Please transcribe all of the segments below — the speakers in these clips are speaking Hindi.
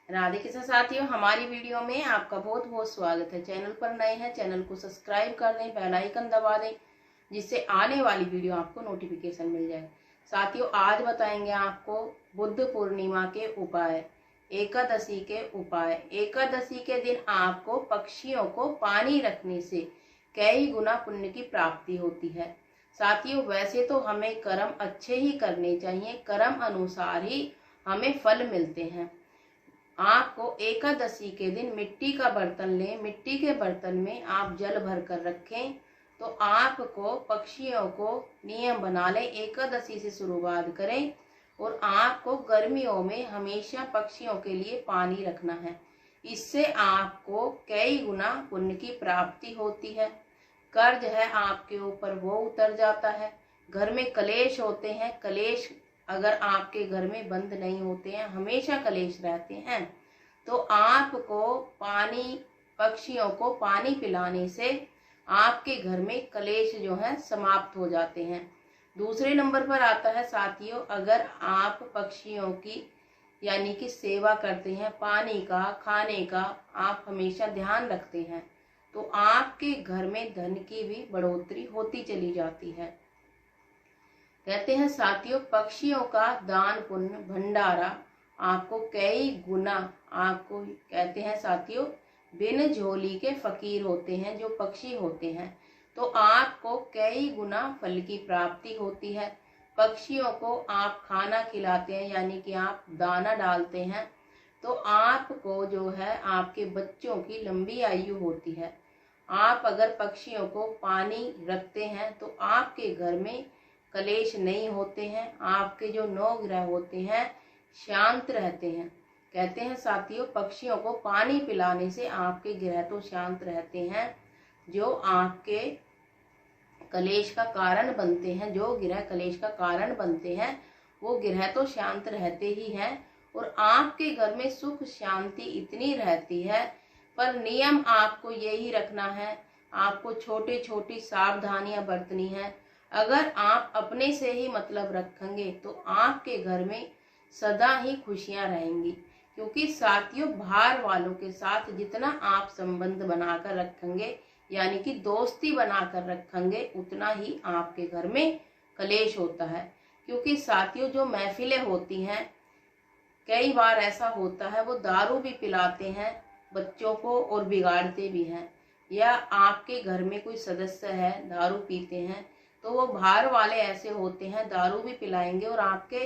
राधे कृष्ण साथियों, हमारी वीडियो में आपका बहुत बहुत स्वागत है। चैनल पर नए हैं, चैनल को सब्सक्राइब कर दें, बेल आइकन दबा दें, जिससे आने वाली वीडियो आपको नोटिफिकेशन मिल जाए। साथियों, आज बताएंगे आपको बुद्ध पूर्णिमा के उपाय, एकादशी के उपाय। एकादशी के दिन आपको पक्षियों को पानी रखने से कई गुना पुण्य की प्राप्ति होती है। साथियों, वैसे तो हमें कर्म अच्छे ही करने चाहिए, कर्म अनुसार ही हमें फल मिलते हैं। आपको एकादशी के दिन मिट्टी का बर्तन लें, मिट्टी के बर्तन में आप जल भर कर रखें। तो आपको पक्षियों को नियम बना लें, एकादशी से शुरुआत करें और आपको गर्मियों में हमेशा पक्षियों के लिए पानी रखना है। इससे आपको कई गुना पुण्य की प्राप्ति होती है। कर्ज है आपके ऊपर वो उतर जाता है। घर में कलेश होते हैं, कलेश अगर आपके घर में बंद नहीं होते हैं, हमेशा कलेश रहते हैं, तो आपको पानी, पक्षियों को पानी पिलाने से आपके घर में कलेश जो है समाप्त हो जाते हैं। दूसरे नंबर पर आता है साथियों, अगर आप पक्षियों की यानी कि सेवा करते हैं, पानी का, खाने का आप हमेशा ध्यान रखते हैं, तो आपके घर में धन की भी बढ़ोतरी होती चली जाती है। कहते हैं साथियों, पक्षियों का दान पुण्य भंडारा आपको कई गुना, आपको कहते हैं साथियों, बिन झोली के फकीर होते हैं जो पक्षी होते हैं, तो आपको कई गुना फल की प्राप्ति होती है। पक्षियों को आप खाना खिलाते हैं यानी कि आप दाना डालते हैं, तो आपको जो है आपके बच्चों की लंबी आयु होती है। आप अगर पक्षियों को पानी रखते हैं तो आपके घर में कलेश नहीं होते हैं, आपके जो 9 ग्रह होते हैं शांत रहते हैं। कहते हैं साथियों, पक्षियों को पानी पिलाने से आपके ग्रह तो शांत रहते हैं, जो आपके कलेश का कारण बनते हैं, जो ग्रह कलेश का कारण बनते हैं वो ग्रह तो शांत रहते ही हैं और आपके घर में सुख शांति इतनी रहती है। पर नियम आपको यही रखना है, आपको छोटी छोटी सावधानियां बरतनी है। अगर आप अपने से ही मतलब रखेंगे तो आपके घर में सदा ही खुशियां रहेंगी, क्योंकि साथियों बाहर वालों के साथ जितना आप संबंध बनाकर रखेंगे यानी कि दोस्ती बनाकर रखेंगे, उतना ही आपके घर में कलेश होता है। क्योंकि साथियों जो महफिलें होती हैं, कई बार ऐसा होता है वो दारू भी पिलाते हैं बच्चों को और बिगाड़ते भी हैं, या आपके घर में कोई सदस्य है दारू पीते हैं, तो वो बाहर वाले ऐसे होते हैं दारू भी पिलाएंगे और आपके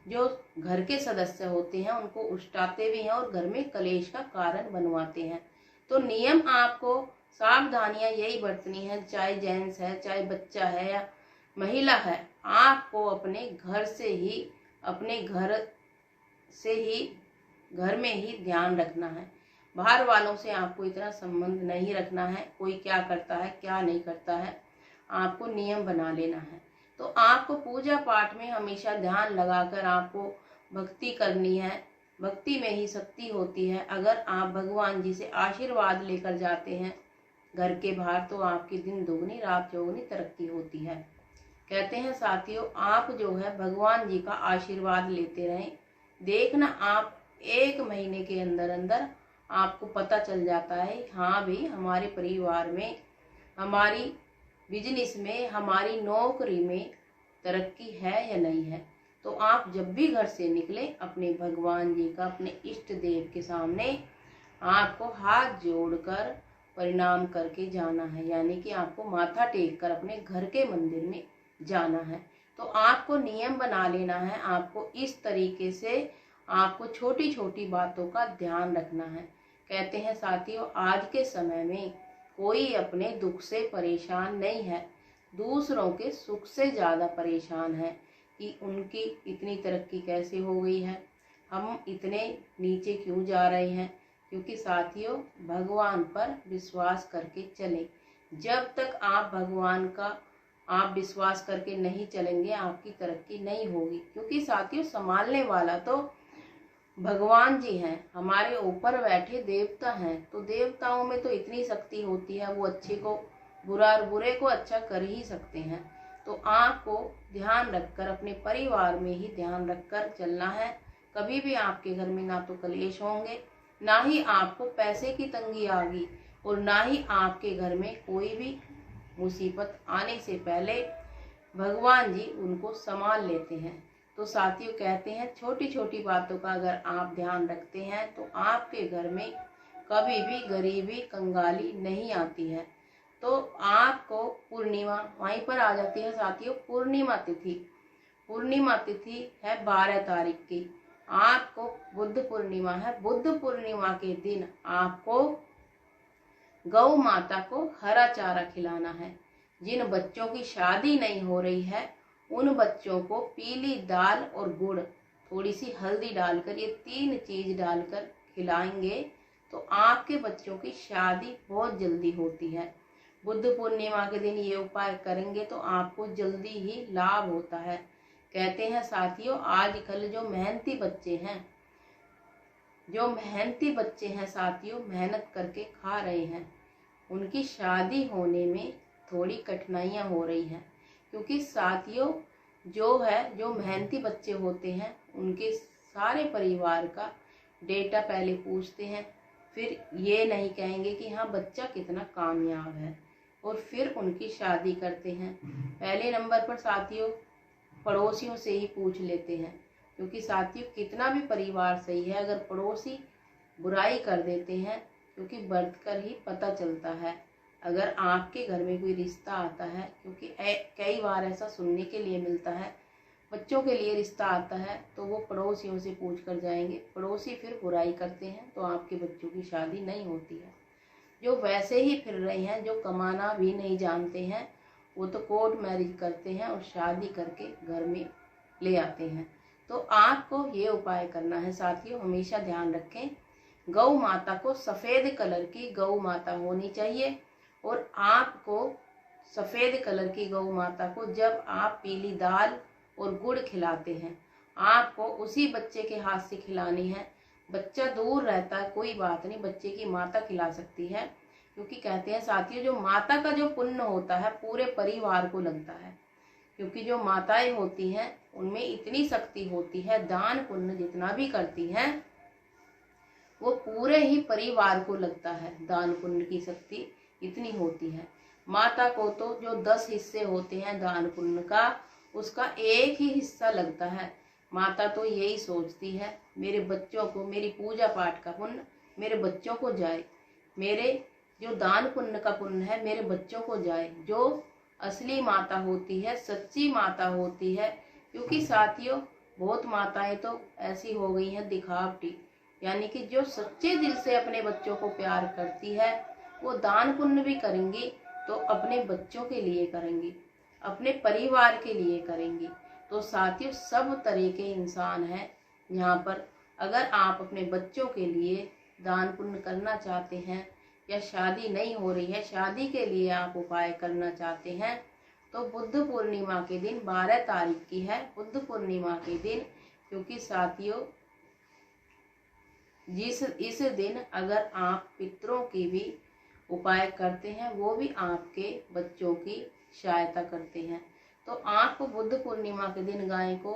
जो घर के सदस्य होते हैं उनको उष्टाते भी हैं और घर में कलेश का कारण बनवाते हैं। तो नियम आपको सावधानियां यही बरतनी है, चाहे जेंट्स है, चाहे बच्चा है या महिला है, आपको अपने घर से ही, अपने घर में ही ध्यान रखना है। बाहर वालों से आपको इतना संबंध नहीं रखना है, कोई क्या करता है क्या नहीं करता है, आपको नियम बना लेना है। तो आपको पूजा पाठ में हमेशा ध्यान लगाकर आपको भक्ति करनी है, भक्ति में ही शक्ति होती है। अगर आप भगवान जी से आशीर्वाद लेकर जाते हैं घर के बाहर, तो आपकी दिन दुगनी रात चौगुनी तरक्की होती है। कहते हैं साथियों, आप जो है भगवान जी का आशीर्वाद लेते रहें, देखना आप 1 महीने के अंदर अंदर आपको पता चल जाता है, हाँ भी हमारे परिवार में, हमारी बिजनेस में, हमारी नौकरी में तरक्की है या नहीं है। तो आप जब भी घर से निकले अपने भगवान जी का, अपने इष्ट देव के सामने आपको हाथ जोड़कर प्रणाम करके जाना है, यानी कि आपको माथा टेक कर अपने घर के मंदिर में जाना है। तो आपको नियम बना लेना है, आपको इस तरीके से आपको छोटी छोटी बातों का ध्यान रखना है। कहते हैं साथियों, आज के समय में कोई अपने दुख से परेशान नहीं है, दूसरों के सुख से ज्यादा परेशान है कि उनकी इतनी तरक्की कैसे हो गई है, हम इतने नीचे क्यों जा रहे हैं। क्योंकि साथियों भगवान पर विश्वास करके चलें, जब तक आप भगवान का आप विश्वास करके नहीं चलेंगे आपकी तरक्की नहीं होगी। क्योंकि साथियों संभालने वाला तो भगवान जी हैं, हमारे ऊपर बैठे देवता हैं, तो देवताओं में तो इतनी शक्ति होती है, वो अच्छे को बुरा और बुरे को अच्छा कर ही सकते हैं। तो आपको ध्यान रखकर, अपने परिवार में ही ध्यान रखकर चलना है, कभी भी आपके घर में ना तो कलेश होंगे, ना ही आपको पैसे की तंगी आगी, और ना ही आपके घर में कोई भी मुसीबत आने से पहले भगवान जी उनको संभाल लेते हैं। तो साथियों, कहते हैं छोटी छोटी बातों का अगर आप ध्यान रखते हैं तो आपके घर में कभी भी गरीबी कंगाली नहीं आती है। तो आपको पूर्णिमा वहीं पर आ जाती है साथियों, पूर्णिमा तिथि। पूर्णिमा तिथि है 12 तारीख की, आपको बुद्ध पूर्णिमा है। बुद्ध पूर्णिमा के दिन आपको गौ माता को हरा चारा खिलाना है। जिन बच्चों की शादी नहीं हो रही है उन बच्चों को पीली दाल और गुड़, थोड़ी सी हल्दी डालकर, ये 3 चीज डालकर खिलाएंगे तो आपके बच्चों की शादी बहुत जल्दी होती है। बुद्ध पूर्णिमा के दिन ये उपाय करेंगे तो आपको जल्दी ही लाभ होता है। कहते हैं साथियों, आजकल जो मेहनती बच्चे हैं साथियों, मेहनत करके खा रहे हैं, उनकी शादी होने में थोड़ी कठिनाइयां हो रही हैं। क्योंकि साथियों, जो मेहनती बच्चे होते हैं उनके सारे परिवार का डेटा पहले पूछते हैं, फिर ये नहीं कहेंगे कि हाँ बच्चा कितना कामयाब है, और फिर उनकी शादी करते हैं। पहले नंबर पर साथियों पड़ोसियों से ही पूछ लेते हैं। क्योंकि साथियों, कितना भी परिवार सही है, अगर पड़ोसी बुराई कर देते हैं, क्योंकि बढ़ कर ही पता चलता है। अगर आपके घर में कोई रिश्ता आता है, क्योंकि कई बार ऐसा सुनने के लिए मिलता है, बच्चों के लिए रिश्ता आता है तो वो पड़ोसियों से पूछ कर जाएंगे, पड़ोसी फिर बुराई करते हैं तो आपके बच्चों की शादी नहीं होती है। जो वैसे ही फिर रहे हैं, जो कमाना भी नहीं जानते हैं, वो तो कोर्ट मैरिज करते हैं और शादी करके घर में ले आते हैं। तो आपको ये उपाय करना है साथियों, हमेशा ध्यान रखें, गौ माता को सफ़ेद कलर की गौ माता होनी चाहिए। और आपको सफ़ेद कलर की गौ माता को जब आप पीली दाल और गुड़ खिलाते हैं, आपको उसी बच्चे के हाथ से खिलानी है। बच्चा दूर रहता है कोई बात नहीं, बच्चे की माता खिला सकती है। क्योंकि कहते हैं साथियों, जो माता का जो पुण्य होता है पूरे परिवार को लगता है। क्योंकि जो माताएं होती हैं उनमें इतनी शक्ति होती है, दान पुण्य जितना भी करती हैं वो पूरे ही परिवार को लगता है। दान पुण्य की शक्ति इतनी होती है। माता को तो जो 10 हिस्से होते हैं दान पुण्य का, उसका एक ही हिस्सा लगता है। माता तो यही सोचती है, मेरे बच्चों को, मेरी पूजा पाठ का पुण्य मेरे बच्चों को जाए, मेरे जो दान पुण्य का पुण्य है मेरे बच्चों को जाए। जो असली माता होती है, सच्ची माता होती है। क्योंकि साथियों, बहुत माताएं तो ऐसी हो गई हैं दिखावटी, यानी कि जो सच्चे दिल से अपने बच्चों को प्यार करती है वो दान पुण्य भी करेंगी तो अपने बच्चों के लिए करेंगी, अपने परिवार के लिए करेंगी। तो साथियों, सब तरह के इंसान हैं यहाँ पर। अगर आप अपने बच्चों के लिए दान पुण्य करना चाहते हैं, या शादी नहीं हो रही है, शादी के लिए आप उपाय करना चाहते हैं, तो बुद्ध पूर्णिमा के दिन 12 तारीख की है बुद्ध पूर्णिमा के दिन। क्योंकि साथियों, इस दिन अगर आप पितरों की भी उपाय करते हैं, वो भी आपके बच्चों की सहायता करते हैं। तो आपको बुद्ध पूर्णिमा के दिन गाय को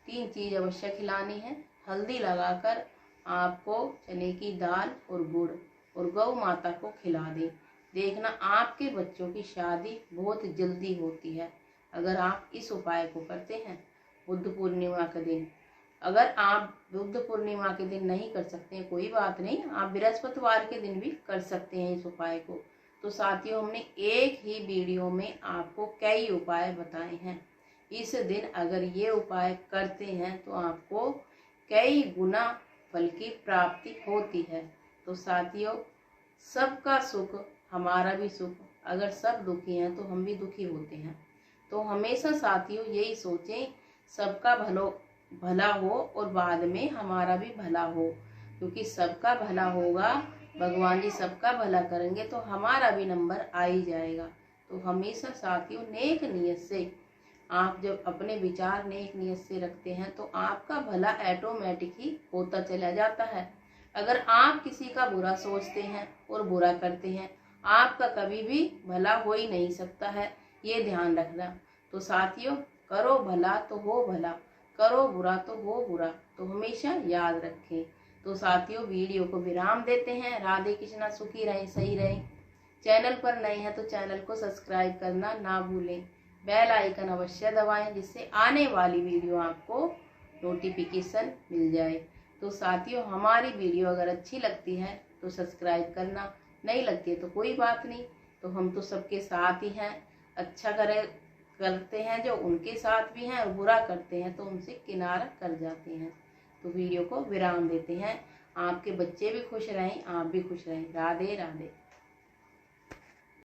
3 चीज अवश्य खिलानी है। हल्दी लगाकर आपको चने की दाल और गुड़ और गौ माता को खिला दें। देखना आपके बच्चों की शादी बहुत जल्दी होती है अगर आप इस उपाय को करते हैं बुद्ध पूर्णिमा के दिन। अगर आप बुद्ध पूर्णिमा के दिन नहीं कर सकते हैं, कोई बात नहीं, आप बृहस्पतिवार के दिन भी कर सकते हैं इस उपाय को। तो साथियों, हमने एक ही वीडियो में आपको कई उपाय बताए हैं। इस दिन अगर ये उपाय करते हैं तो आपको कई गुना फल की प्राप्ति होती है। तो साथियों, सबका सुख हमारा भी सुख, अगर सब दुखी हैं तो हम भी दुखी होते हैं। तो हमेशा साथियों यही सोचें, सबका भला हो और बाद में हमारा भी भला हो। क्योंकि सबका भला होगा, भगवान जी सबका भला करेंगे तो हमारा भी नंबर आ ही जाएगा। तो हमेशा साथियों नेक नियत से, आप जब अपने विचार नेक नियत से रखते हैं तो आपका भला ऑटोमेटिक ही होता चला जाता है। अगर आप किसी का बुरा सोचते हैं और बुरा करते हैं, आपका कभी भी भला हो ही नहीं सकता है, ये ध्यान रखना। तो साथियों, करो भला तो हो भला। करो बुरा तो हो बुरा, तो हमेशा याद रखें। तो साथियों, वीडियो को विराम देते हैं। राधे कृष्णा, सुखी रहें, सही रहें। चैनल पर नए हैं तो चैनल को सब्सक्राइब करना ना भूलें। बेल आइकन अवश्य दबाएं, जिससे आने वाली वीडियो आपको नोटिफिकेशन मिल जाए। तो साथियों, हमारी वीडियो अगर अच्छी लगती है तो सब्सक्राइब करना, नहीं लगती है तो कोई बात नहीं। तो हम तो सबके साथ ही हैं। अच्छा करते हैं जो उनके साथ भी हैं, और बुरा करते हैं तो उनसे किनारा कर जाते हैं। तो वीडियो को विराम देते हैं। आपके बच्चे भी खुश रहें, आप भी खुश रहें। राधे राधे।